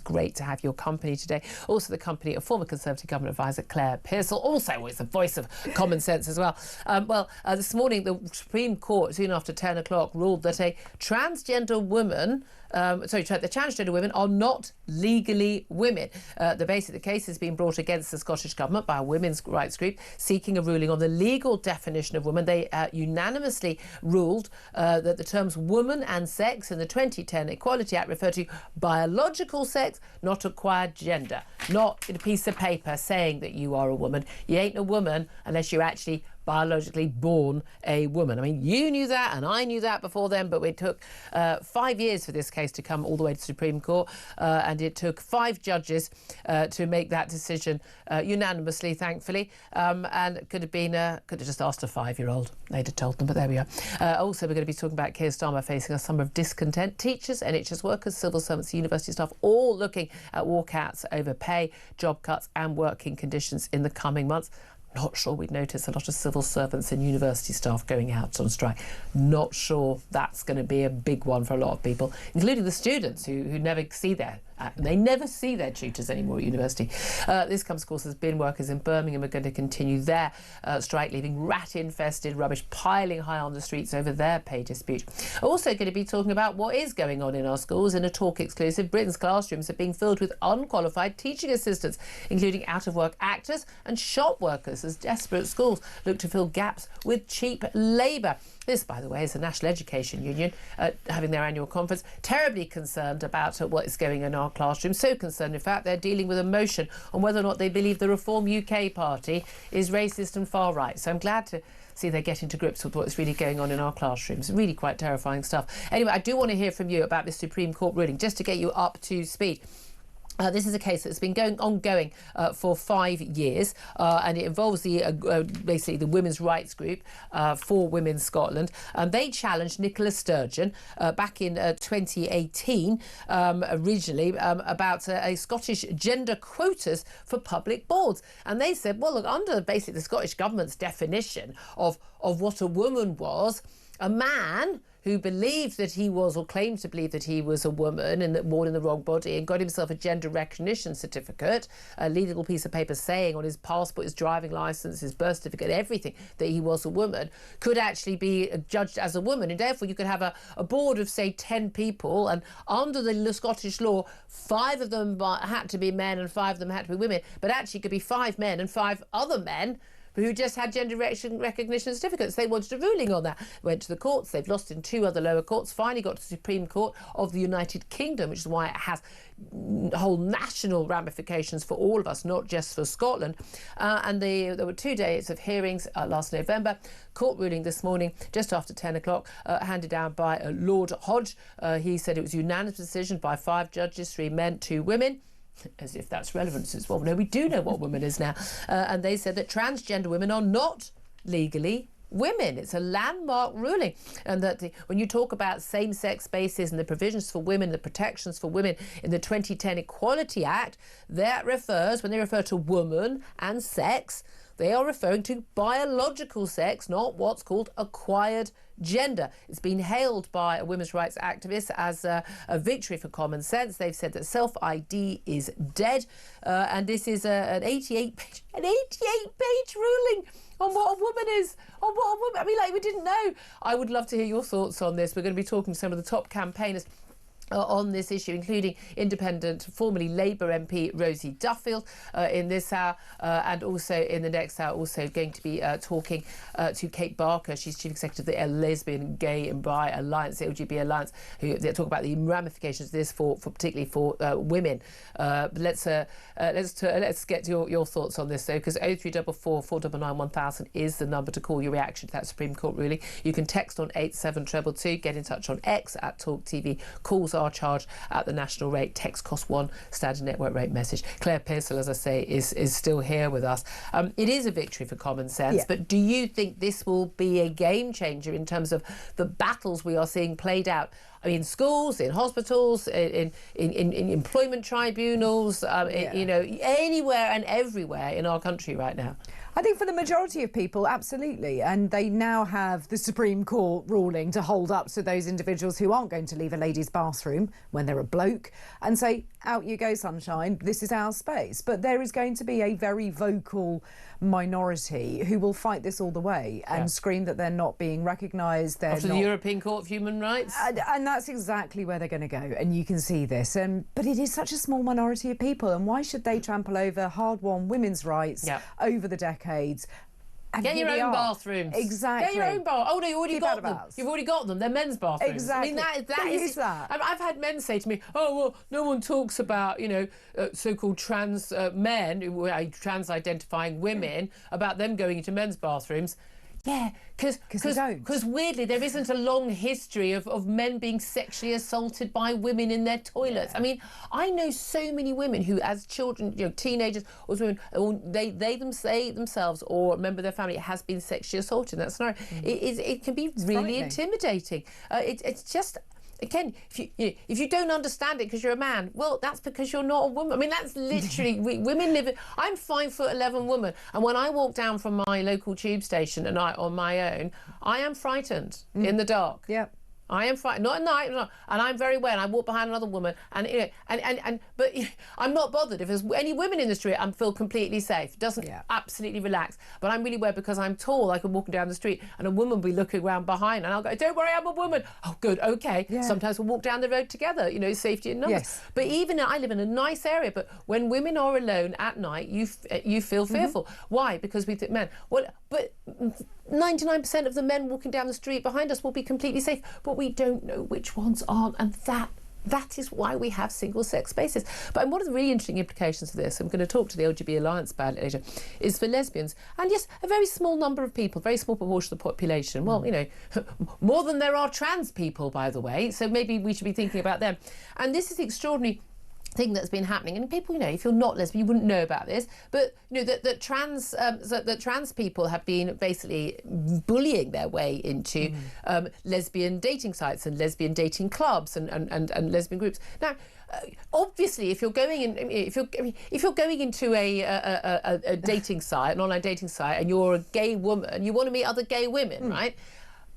great to have your company today. Also the company of former Conservative Government Advisor Claire Pearsall, also always the voice of common sense as well. This morning the Supreme Court, soon after 10 o'clock, ruled that the transgender women are not legally women. The case has been brought against the Scottish Government by a women's rights group seeking a ruling on the legal definition of woman. They unanimously ruled that the terms woman and sex in the 2010 Equality Act refer to biological sex, not acquired gender. Not a piece of paper saying that you are a woman. You ain't a woman unless you're actually biologically born a woman. I mean, you knew that and I knew that before then, but it took 5 years for this case to come all the way to the Supreme Court, and it took 5 judges to make that decision unanimously, thankfully, and could have just asked a 5-year-old. They'd have told them, but there we are. Also, we're going to be talking about Keir Starmer facing a summer of discontent. Teachers, NHS workers, civil servants, university staff, all looking at walkouts over pay, job cuts and working conditions in the coming months. Not sure we'd notice a lot of civil servants and university staff going out on strike. Not sure that's going to be a big one for a lot of people, including the students who never see their tutors anymore at university. This comes, of course, as bin workers in Birmingham are going to continue their strike, leaving rat-infested rubbish piling high on the streets over their pay dispute. Also going to be talking about what is going on in our schools. In a Talk exclusive, Britain's classrooms are being filled with unqualified teaching assistants, including out-of-work actors and shop workers, as desperate schools look to fill gaps with cheap labour. This, by the way, is the National Education Union having their annual conference, terribly concerned about what is going on in our classrooms. So concerned, in fact, they're dealing with a motion on whether or not they believe the Reform UK party is racist and far right. So I'm glad to see they're getting to grips with what's really going on in our classrooms. Really quite terrifying stuff. Anyway, I do want to hear from you about this Supreme Court ruling, just to get you up to speed. This is a case that's been ongoing for 5 years, and it involves basically the women's rights group for Women Scotland. They challenged Nicola Sturgeon back in 2018, originally, about a Scottish gender quotas for public boards. And they said, well, look, under basically the Scottish Government's definition of what a woman was, a man who believed that he was, or claimed to believe that he was, a woman and that born in the wrong body, and got himself a gender recognition certificate, a legal piece of paper saying on his passport, his driving licence, his birth certificate, everything, that he was a woman, could actually be judged as a woman. And therefore you could have a board of, say, 10 people, and under the Scottish law, 5 of them had to be men and 5 of them had to be women, but actually it could be 5 men and 5 other men who just had gender recognition certificates. They wanted a ruling on that. Went to the courts. They've lost in 2 other lower courts. Finally got to the Supreme Court of the United Kingdom, which is why it has whole national ramifications for all of us, not just for Scotland. And there were 2 days of hearings last November. Court ruling this morning, just after 10 o'clock, handed down by Lord Hodge. He said it was a unanimous decision by 5 judges, 3 men, 2 women. As if that's relevant, since, well, no, we do know what woman is now. And they said that transgender women are not legally women. It's a landmark ruling. And that when you talk about same-sex spaces and the provisions for women, the protections for women in the 2010 Equality Act, that refers, when they refer to woman and sex, they are referring to biological sex, not what's called acquired gender. It's been hailed by a women's rights activist as a victory for common sense. They've said that self-ID is dead, and this is an 88-page ruling on what a woman is, on what a woman. I mean, like, we didn't know. I would love to hear your thoughts on this. We're going to be talking to some of the top campaigners on this issue, including independent, formerly Labour MP Rosie Duffield in this hour, and also in the next hour also going to be talking to Kate Barker. She's Chief Executive of the Lesbian, Gay and Bi Alliance, the LGBT Alliance, who they talk about the ramifications of this for particularly for women. Let's get your thoughts on this, though, because 0344 499 1000 is the number to call your reaction to that Supreme Court ruling. You can text on 87222, get in touch on X at TalkTV. Calls are charged at the national rate. Text cost 1, standard network rate message. Claire Pearsall, as I say, is still here with us. It is a victory for common sense, but do you think this will be a game changer in terms of the battles we are seeing played out? I mean, in schools, in hospitals, in employment tribunals, you know, anywhere and everywhere in our country right now? I think for the majority of people, absolutely. And they now have the Supreme Court ruling to hold up to those individuals who aren't going to leave a ladies' bathroom when they're a bloke and say, out you go, sunshine, this is our space. But there is going to be a very vocal minority who will fight this all the way and scream that they're not being recognised. After the European Court of Human Rights? And that's exactly where they're going to go, and you can see this. But it is such a small minority of people, and why should they trample over hard-won women's rights over the decades? And get your own bathrooms. Exactly. Get your own bath. Oh no, you already got them. You've already got them. They're men's bathrooms. Exactly. I mean, that is that. I've had men say to me, "Oh well, no one talks about so-called trans men, trans-identifying women, about them going into men's bathrooms." Yeah, because weirdly there isn't a long history of men being sexually assaulted by women in their toilets. I mean, I know so many women who, as children, teenagers, or as women, they themselves or a member of their family has been sexually assaulted in that scenario. It can be really intimidating. It's just. Again, if you don't understand it because you're a man, well, that's because you're not a woman. I mean, that's literally women live. I'm 5'11" woman, and when I walk down from my local tube station and on my own, I am frightened in the dark. Yeah. I am frightened, not at night, and I'm very aware. And I walk behind another woman, but I'm not bothered if there's any women in the street. I feel completely safe. Doesn't absolutely relax. But I'm really aware because I'm tall. I can walk down the street, and a woman will be looking around behind, and I'll go, "Don't worry, I'm a woman." Oh, good, okay. Yeah. Sometimes we'll walk down the road together. Safety in numbers. Yes. But even I live in a nice area. But when women are alone at night, you feel fearful. Why? Because we think men. Well, but 99% of the men walking down the street behind us will be completely safe, but we don't know which ones aren't, and that is why we have single-sex spaces. But one of the really interesting implications of this, I'm going to talk to the LGBT Alliance about it later, is for lesbians, and yes, a very small number of people, very small proportion of the population. Well, more than there are trans people, by the way, so maybe we should be thinking about them. And this is extraordinary thing that's been happening, and people, if you're not lesbian, you wouldn't know about this, but that trans people have been basically bullying their way into lesbian dating sites and lesbian dating clubs and lesbian groups. Now, obviously, if you're going into a dating site, an online dating site, and you're a gay woman, you want to meet other gay women, right?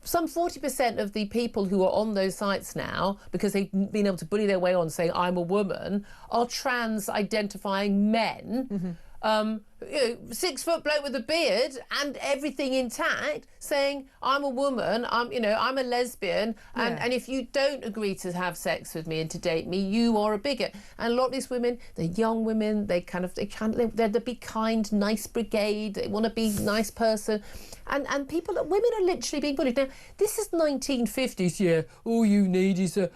Some 40% of the people who are on those sites now, because they've been able to bully their way on saying I'm a woman, are trans-identifying men. 6 foot bloke with a beard and everything intact, saying I'm a woman, I'm a lesbian, and if you don't agree to have sex with me and to date me, you are a bigot. And a lot of these women, they're young women, they're the be kind, nice brigade, they want to be a nice person, and women are literally being bullied. Now, this is 1950s, all you need is a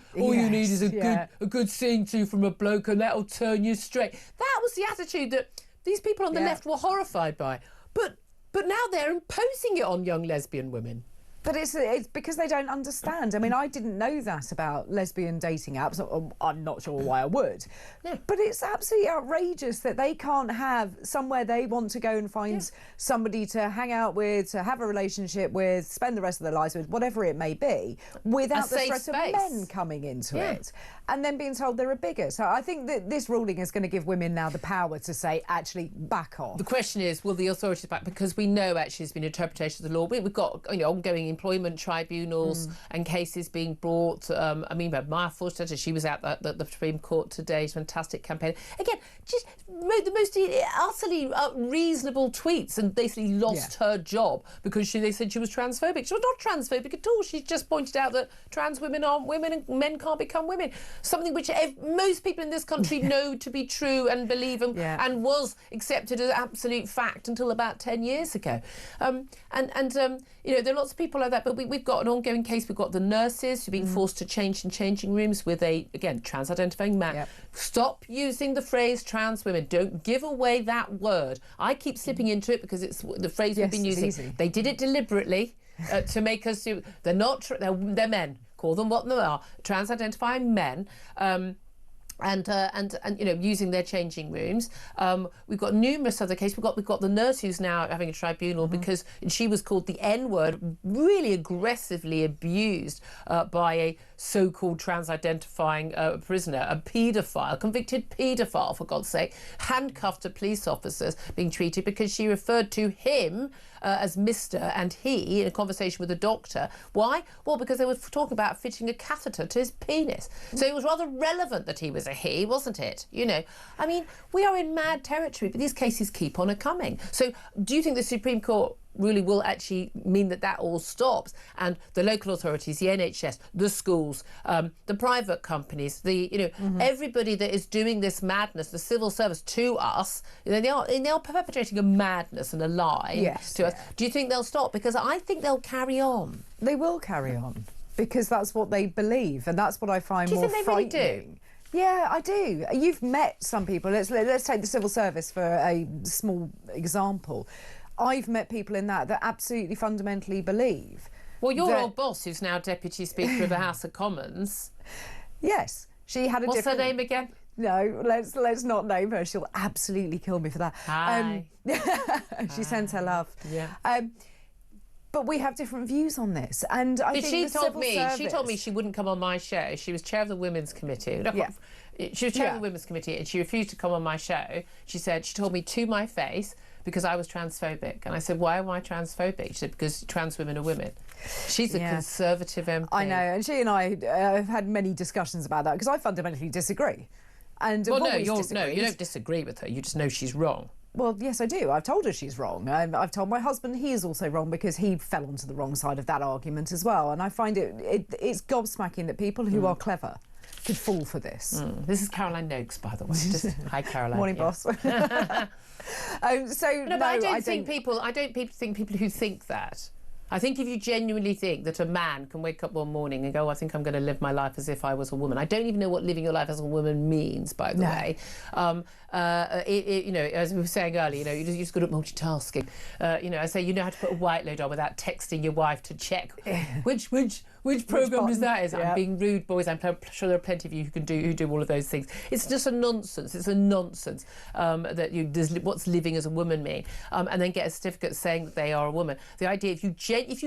good sing to from a bloke, and that'll turn you straight. That was the attitude that these people on the left were horrified by. But now they're imposing it on young lesbian women. But it's because they don't understand. I mean, I didn't know that about lesbian dating apps. I'm not sure why I would. Yeah. But it's absolutely outrageous that they can't have somewhere they want to go and find somebody to hang out with, to have a relationship with, spend the rest of their lives with, whatever it may be, without the threat of men coming into it and then being told they're a bigot. So I think that this ruling is going to give women now the power to say, actually, back off. The question is, will the authorities back? Because we know, actually, there's been interpretation of the law. We've got ongoing employment tribunals and cases being brought. Maya Forstater, she was at the Supreme Court today. She's a fantastic campaign. Again, just the most utterly reasonable tweets, and basically lost her job because they said she was transphobic. She was not transphobic at all. She just pointed out that trans women aren't women and men can't become women. Something which most people in this country know to be true and believe and was accepted as absolute fact until about 10 years ago. There are lots of people like that, but we've got an ongoing case. We've got the nurses who've been forced to change in changing rooms with trans-identifying man. Yep. Stop using the phrase trans women. Don't give away that word. I keep slipping into it because it's the phrase we've been using. Easy. They did it deliberately to make us do. They're not. They're men. Call them what they are. Trans-identifying men. Using their changing rooms. We've got numerous other cases. We've got the nurse who's now having a tribunal because she was called the N-word, really aggressively abused by so-called trans-identifying prisoner, a paedophile, convicted paedophile, for God's sake, handcuffed to police officers being treated because she referred to him as Mr. and he in a conversation with a doctor. Why? Well, because they were talking about fitting a catheter to his penis. So it was rather relevant that he was a he, wasn't it? You know, I mean, we are in mad territory, but these cases keep on coming. So do you think the Supreme Court really will actually mean that that all stops, and the local authorities, the NHS, the schools, the private companies, everybody that is doing this madness, the civil service to us, they are perpetrating a madness and a lie to us. Do you think they'll stop? Because I think they'll carry on. They will carry on because that's what they believe, and that's what I find more frightening. Do you think they really do? Yeah, I do. You've met some people. Let's take the civil service for a small example. I've met people in that absolutely fundamentally believe. Well, your old boss, who's now Deputy Speaker of the House of Commons. Yes, she had a What's different... her name again? No, let's not name her. She'll absolutely kill me for that. Hi. She sends her love. Yeah. But we have different views on this, and I think she told me she wouldn't come on my show. She was chair of the Women's Committee. She was chair of the Women's Committee, and she refused to come on my show. She told me to my face, because I was transphobic. And I said, why am I transphobic? She said, because trans women are women. She's a Conservative MP. I know, and she and I have had many discussions about that, because I fundamentally disagree. And well, no, you don't disagree with her. You just know she's wrong. Well, yes, I do. I've told her she's wrong. I've told my husband he is also wrong, because he fell onto the wrong side of that argument as well. And I find it's gobsmacking that people who are clever could fall for this. This is Caroline Noakes, by the way. Hi, Caroline. Morning, boss. But I don't think people who think that. I think if you genuinely think that a man can wake up one morning and go, I think I'm going to live my life as if I was a woman. I don't even know what living your life as a woman means, by the way. As we were saying earlier, you're just good at multitasking. I say you know how to put a white load on without texting your wife to check which program does that is. Yep. I'm being rude, boys. I'm sure there are plenty of you who do all of those things. It's just a nonsense. It's a nonsense that what's living as a woman mean, and then get a certificate saying that they are a woman. The idea, if you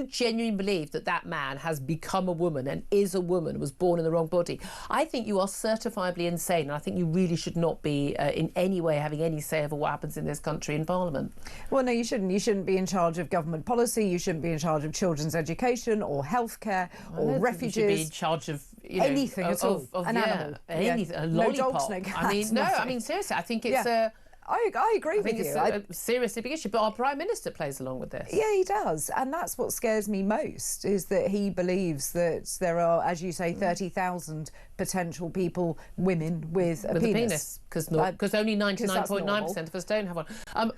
genuinely believe that man has become a woman and is a woman, was born in the wrong body, I think you are certifiably insane, and I think you really should not be in any way having any say over what happens in this country in Parliament. Well, no, you shouldn't. You shouldn't be in charge of government policy. You shouldn't be in charge of children's education or healthcare or refugees. You should be in charge of anything at all. An animal. Anything. A lollipop. No dogs, no cats, I mean, seriously, I think it's I agree with you. It's a seriously big issue, but our Prime Minister plays along with this. Yeah, he does. And that's what scares me most, is that he believes that there are, as you say, 30,000 potential people, women with a penis. Because only 99.9% of us don't have one. I've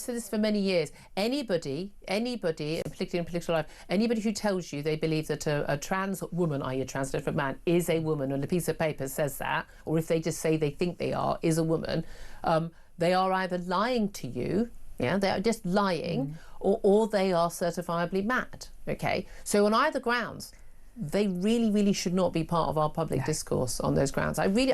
said this for many years. Anybody, particularly in political life, anybody who tells you they believe that a trans woman, i.e. a transgender man, is a woman, and a piece of paper says that, or if they just say they think they are, is a woman, they are either lying to you, they are just lying, or they are certifiably mad, okay? So on either grounds, they really, really should not be part of our public discourse on those grounds. I really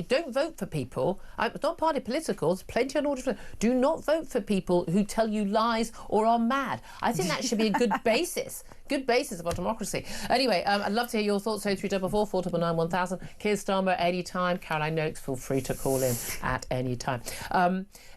don't vote for people. It's not partly political. There's plenty on order. Do not vote for people who tell you lies or are mad. I think that should be a good basis. Good basis of our democracy. Anyway, I'd love to hear your thoughts. 0344 499 1000. Keir Starmer anytime. Caroline Noakes, feel free to call in at any time.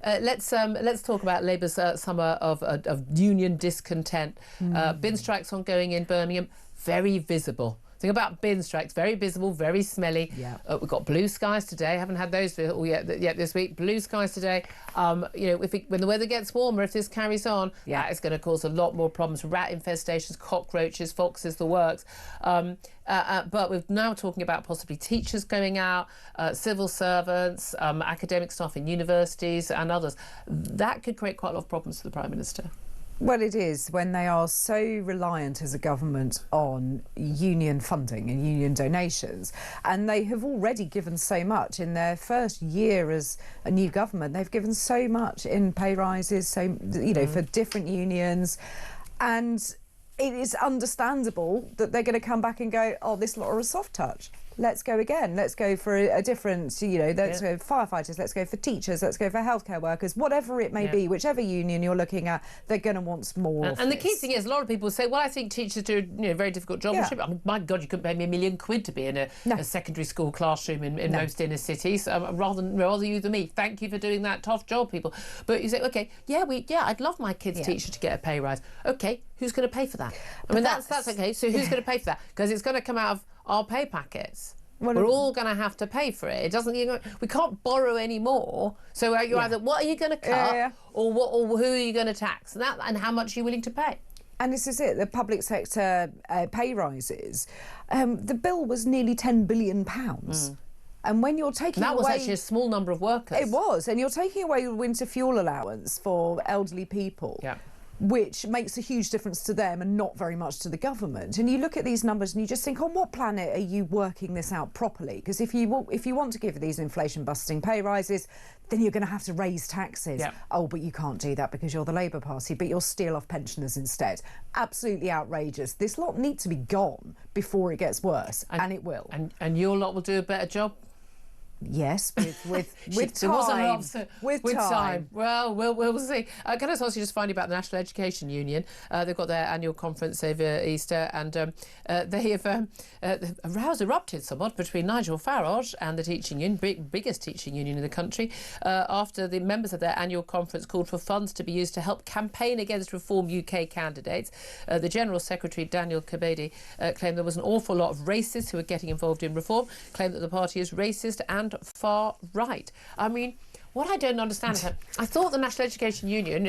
Let's talk about Labour's summer of union discontent. Bin strikes ongoing in Birmingham. Very visible. Thing about bin strikes, very visible, very smelly. Yeah. We've got blue skies today. Haven't had those yet this week. Blue skies today. When the weather gets warmer, if this carries on, that is going to cause a lot more problems. Rat infestations, cockroaches, foxes, the works. But we're now talking about possibly teachers going out, civil servants, academic staff in universities and others. That could create quite a lot of problems for the Prime Minister. Well, it is, when they are so reliant as a government on union funding and union donations, and they have already given so much in their first year as a new government. They've given so much in pay rises, for different unions, and it is understandable that they're going to come back and go, oh, this lot are a soft touch. let's go again. Let's go for a different, let's go for firefighters, let's go for teachers, let's go for healthcare workers, whatever it may be, whichever union you're looking at, they're going to want more of And the this. key thing is, a lot of people say, well, I think teachers do a very difficult job. Yeah. I mean, my God, you couldn't pay me £1 million to be in a secondary school classroom in most inner cities, rather you than me. Thank you for doing that tough job, people. But you say, OK, I'd love my kids' teacher to get a pay rise. OK, who's going to pay for that? I mean, that's OK. So who's going to pay for that? Because it's going to come out of our pay packets. We're all going to have to pay for it. It doesn't. We can't borrow anymore. So you either what are you going to cut, or who are you going to tax, and how much are you willing to pay? And this is it. The public sector pay rises. The bill was nearly £10 billion. And when you're taking that away... was actually a small number of workers. It was. And you're taking away the winter fuel allowance for elderly people. Yeah. Which makes a huge difference to them and not very much to the government. And you look at these numbers and you just think, on what planet are you working this out properly? Because if you want to give these inflation-busting pay rises, then you're going to have to raise taxes. Yeah. Oh, but you can't do that because you're the Labour Party, but you'll steal off pensioners instead. Absolutely outrageous. This lot needs to be gone before it gets worse, and it will. And your lot will do a better job? Yes, with There was an time. answer. With time. Well, we'll see. Can I ask you just finally about the National Education Union? They've got their annual conference over Easter, and they have a rows erupted somewhat between Nigel Farage and the teaching union, biggest teaching union in the country, after the members of their annual conference called for funds to be used to help campaign against Reform UK candidates. The General Secretary, Daniel Kebede, claimed there was an awful lot of racists who were getting involved in Reform, claimed that the party is racist and far right. I mean, what I don't understand is that I thought the National Education Union,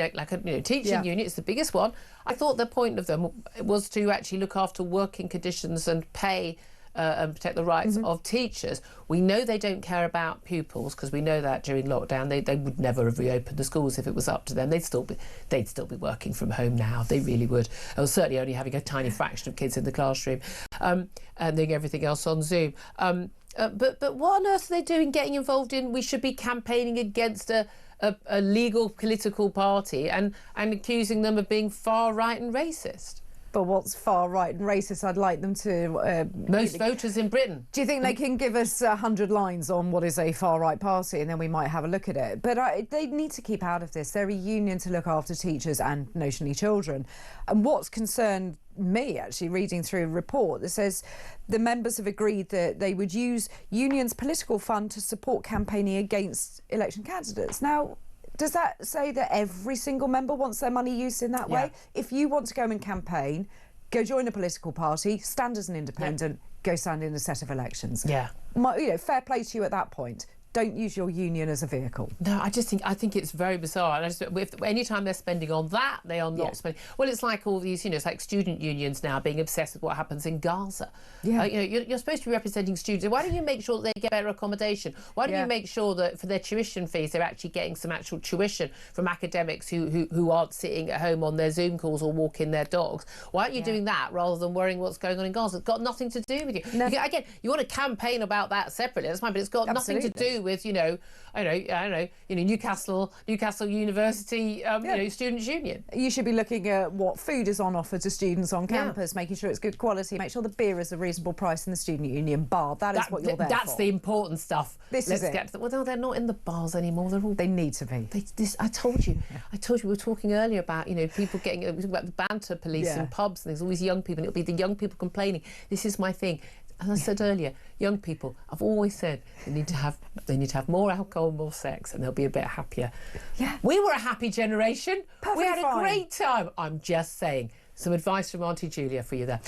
teaching union, it's the biggest one. I thought the point of them was to actually look after working conditions and pay and protect the rights of teachers. We know they don't care about pupils because we know that during lockdown they would never have reopened the schools if it was up to them. They'd still be working from home now. They really would. Or certainly only having a tiny fraction of kids in the classroom and doing everything else on Zoom. But what on earth are they doing getting involved in? We should be campaigning against a legal political party and accusing them of being far right and racist. But what's far right and racist? I'd like them to... Most voters in Britain. Do you think they can give us 100 lines on what is a far right party and then we might have a look at it? But they need to keep out of this. They're a union to look after teachers and notionally children. And what's concerned me, actually, reading through a report that says the members have agreed that they would use unions' political fund to support campaigning against election candidates. Now, does that say that every single member wants their money used in that way? If you want to go and campaign, go join a political party, stand as an independent, go stand in a set of elections. Yeah. Fair play to you at that point. Don't use your union as a vehicle. No, I think it's very bizarre. And any time they're spending on that, they are not spending. Well, it's like all these, it's like student unions now being obsessed with what happens in Gaza. Yeah. You're supposed to be representing students. Why don't you make sure that they get better accommodation? Why don't you make sure that for their tuition fees, they're actually getting some actual tuition from academics who aren't sitting at home on their Zoom calls or walking their dogs? Why aren't you doing that rather than worrying what's going on in Gaza? It's got nothing to do with you. No. Again, you want to campaign about that separately, that's fine, but it's got nothing to do with, Newcastle University, Students' Union. You should be looking at what food is on offer to students on campus, making sure it's good quality, make sure the beer is a reasonable price in the student union bar. That is what you're there That's for. the important stuff. Let's get to well, no, they're not in the bars anymore. They need to be. I told you. We were talking earlier about people getting about the banter police in pubs, and there's all these young people, and it'll be the young people complaining. This is my thing. As I said earlier, young people, I've always said they need to have more alcohol, more sex, and they'll be a bit happier. Yeah. We were a happy generation. Perfectly we had fine. a great time. I'm just saying. Some advice from Auntie Julia for you there.